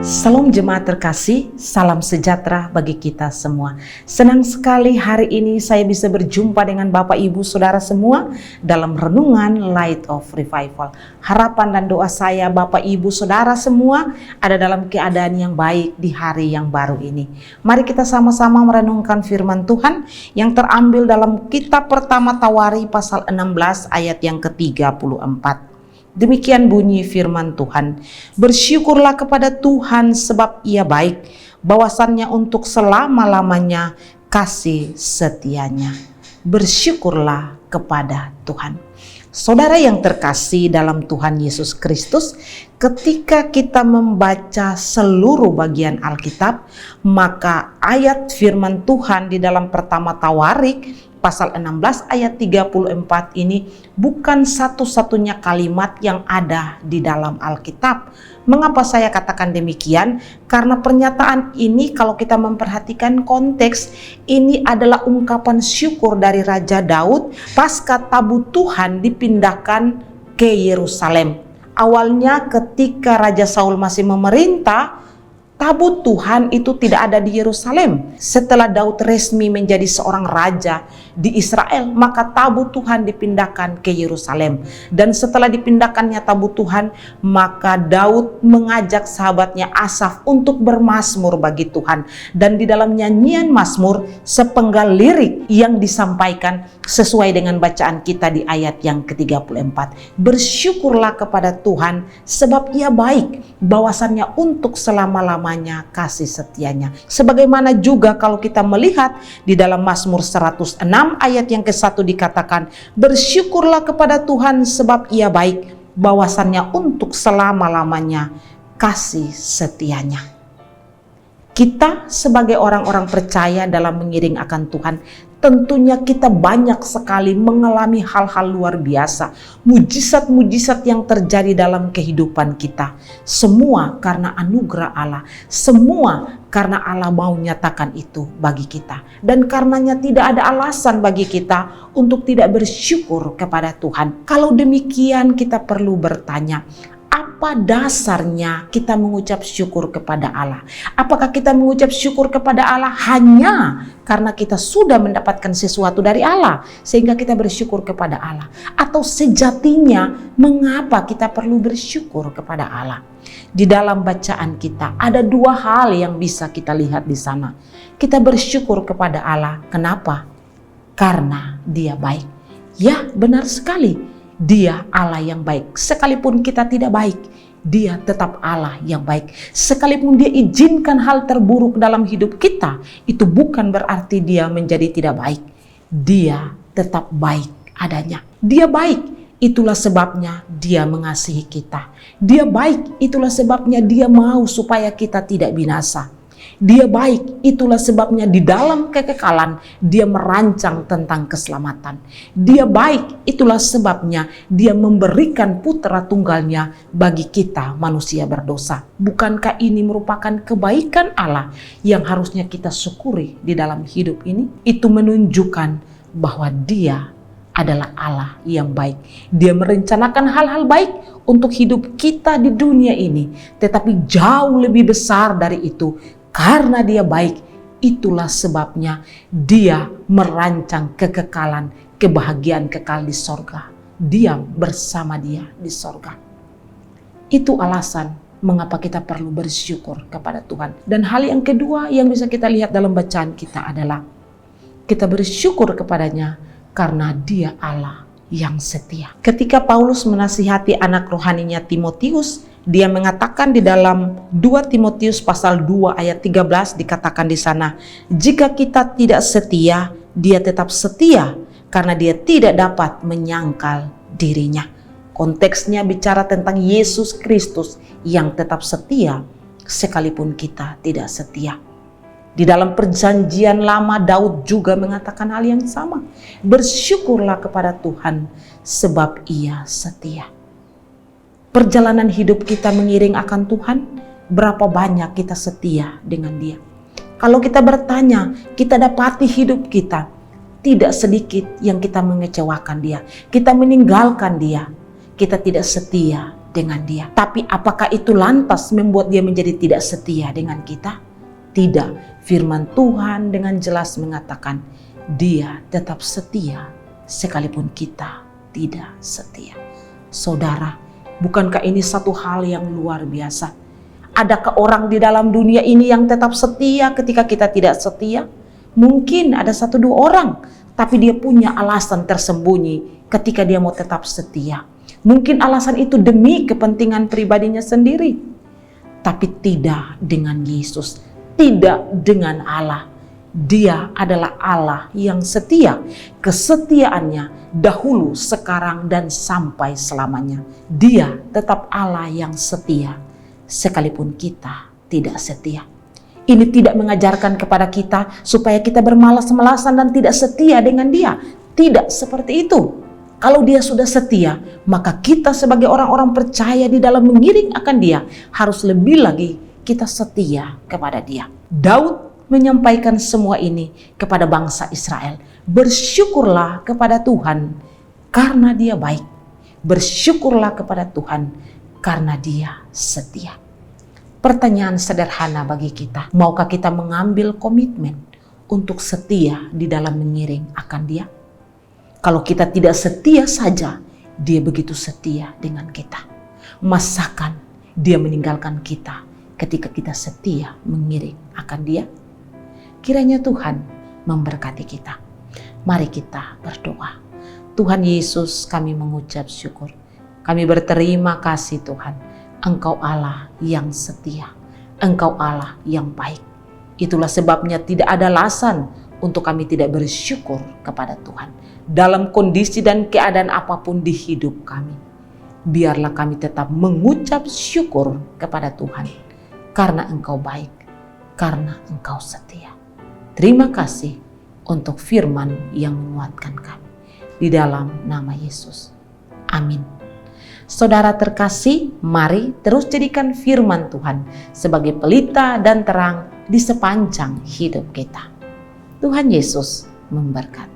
Salam jemaat terkasih, salam sejahtera bagi kita semua. Senang sekali hari ini saya bisa berjumpa dengan Bapak Ibu Saudara semua dalam renungan Light of Revival. Harapan dan doa saya Bapak Ibu Saudara semua ada dalam keadaan yang baik di hari yang baru ini. Mari kita sama-sama merenungkan firman Tuhan yang terambil dalam kitab pertama Tawari pasal 16 ayat yang ke-34. Demikian bunyi firman Tuhan, bersyukurlah kepada Tuhan sebab Ia baik, bahwasannya untuk selama-lamanya kasih setianya. Bersyukurlah kepada Tuhan. Saudara yang terkasih dalam Tuhan Yesus Kristus, ketika kita membaca seluruh bagian Alkitab, maka ayat firman Tuhan di dalam pertama Tawarik pasal 16 ayat 34 ini bukan satu-satunya kalimat yang ada di dalam Alkitab. Mengapa saya katakan demikian? Karena pernyataan ini kalau kita memperhatikan konteks, ini adalah ungkapan syukur dari Raja Daud pasca tabut Tuhan dipindahkan ke Yerusalem. Awalnya ketika Raja Saul masih memerintah, tabut Tuhan itu tidak ada di Yerusalem. Setelah Daud resmi menjadi seorang raja di Israel, maka tabut Tuhan dipindahkan ke Yerusalem. Dan setelah dipindahkannya tabut Tuhan, maka Daud mengajak sahabatnya Asaf untuk bermazmur bagi Tuhan. Dan di dalam nyanyian mazmur, sepenggal lirik yang disampaikan sesuai dengan bacaan kita di ayat yang ke-34. Bersyukurlah kepada Tuhan sebab Ia baik, bahwasannya untuk selama-lamanya kasih setianya. Sebagaimana juga kalau kita melihat di dalam Mazmur 106 ayat yang ke-1 dikatakan, bersyukurlah kepada Tuhan sebab Ia baik, bahwasannya untuk selama-lamanya kasih setianya. Kita sebagai orang-orang percaya dalam mengiring akan Tuhan, tentunya kita banyak sekali mengalami hal-hal luar biasa, mujizat-mujizat yang terjadi dalam kehidupan kita. Semua karena anugerah Allah, semua karena Allah mau nyatakan itu bagi kita. Dan karenanya tidak ada alasan bagi kita untuk tidak bersyukur kepada Tuhan. Kalau demikian kita perlu bertanya, apa dasarnya kita mengucap syukur kepada Allah? Apakah kita mengucap syukur kepada Allah hanya karena kita sudah mendapatkan sesuatu dari Allah sehingga kita bersyukur kepada Allah? Atau sejatinya mengapa kita perlu bersyukur kepada Allah? Di dalam bacaan kita ada dua hal yang bisa kita lihat di sana. Kita bersyukur kepada Allah. Kenapa? Karena Dia baik. Ya, benar sekali. Dia Allah yang baik. Sekalipun kita tidak baik, Dia tetap Allah yang baik. Sekalipun Dia izinkan hal terburuk dalam hidup kita, itu bukan berarti Dia menjadi tidak baik. Dia tetap baik adanya. Dia baik, itulah sebabnya Dia mengasihi kita. Dia baik, itulah sebabnya Dia mau supaya kita tidak binasa. Dia baik, itulah sebabnya di dalam kekekalan Dia merancang tentang keselamatan. Dia baik, itulah sebabnya Dia memberikan putra tunggalnya bagi kita manusia berdosa. Bukankah ini merupakan kebaikan Allah yang harusnya kita syukuri di dalam hidup ini? Itu menunjukkan bahwa Dia adalah Allah yang baik. Dia merencanakan hal-hal baik untuk hidup kita di dunia ini. Tetapi jauh lebih besar dari itu. Karena Dia baik, itulah sebabnya Dia merancang kekekalan, kebahagiaan kekal di sorga. Diam bersama Dia di sorga. Itu alasan mengapa kita perlu bersyukur kepada Tuhan. Dan hal yang kedua yang bisa kita lihat dalam bacaan kita adalah kita bersyukur kepadanya karena Dia Allah yang setia. Ketika Paulus menasihati anak rohaninya Timotius, dia mengatakan di dalam 2 Timotius pasal 2 ayat 13 dikatakan di sana, jika kita tidak setia, Dia tetap setia karena Dia tidak dapat menyangkal dirinya. Konteksnya bicara tentang Yesus Kristus yang tetap setia sekalipun kita tidak setia. Di dalam perjanjian lama Daud juga mengatakan hal yang sama. Bersyukurlah kepada Tuhan sebab Ia setia. Perjalanan hidup kita mengiring akan Tuhan, berapa banyak kita setia dengan Dia. Kalau kita bertanya, kita dapati hidup kita, tidak sedikit yang kita mengecewakan Dia. Kita meninggalkan Dia. Kita tidak setia dengan dia. Tapi apakah itu lantas membuat dia menjadi tidak setia dengan kita? Tidak. Firman Tuhan dengan jelas mengatakan dia tetap setia sekalipun kita tidak setia. Saudara, bukankah ini satu hal yang luar biasa? Adakah orang di dalam dunia ini yang tetap setia ketika kita tidak setia? Mungkin ada 1-2 orang, tapi dia punya alasan tersembunyi ketika dia mau tetap setia. Mungkin alasan itu demi kepentingan pribadinya sendiri. Tapi tidak dengan Yesus, tidak dengan Allah. Dia adalah Allah yang setia. Kesetiaannya dahulu, sekarang, dan sampai selamanya. Dia tetap Allah yang setia, sekalipun kita tidak setia. Ini tidak mengajarkan kepada kita supaya kita bermalas-malasan dan tidak setia dengan dia. Tidak seperti itu. Kalau dia sudah setia, maka kita sebagai orang-orang percaya di dalam mengiring akan dia, harus lebih lagi kita setia kepada dia. Daud menyampaikan semua ini kepada bangsa Israel. Bersyukurlah kepada Tuhan karena dia baik. Bersyukurlah kepada Tuhan karena dia setia. Pertanyaan sederhana bagi kita, maukah kita mengambil komitmen untuk setia di dalam mengiring akan dia? Kalau kita tidak setia saja, dia begitu setia dengan kita. Masakan dia meninggalkan kita ketika kita setia mengiring akan dia? Kiranya Tuhan memberkati kita. Mari kita berdoa. Tuhan Yesus, kami mengucap syukur. Kami berterima kasih Tuhan. Engkau Allah yang setia. Engkau Allah yang baik. Itulah sebabnya tidak ada alasan untuk kami tidak bersyukur kepada Tuhan. Dalam kondisi dan keadaan apapun di hidup kami, biarlah kami tetap mengucap syukur kepada Tuhan. Karena Engkau baik, karena Engkau setia. Terima kasih untuk firman yang menguatkan kami. Di dalam nama Yesus. Amin. Saudara terkasih, mari terus jadikan firman Tuhan sebagai pelita dan terang di sepanjang hidup kita. Tuhan Yesus memberkati.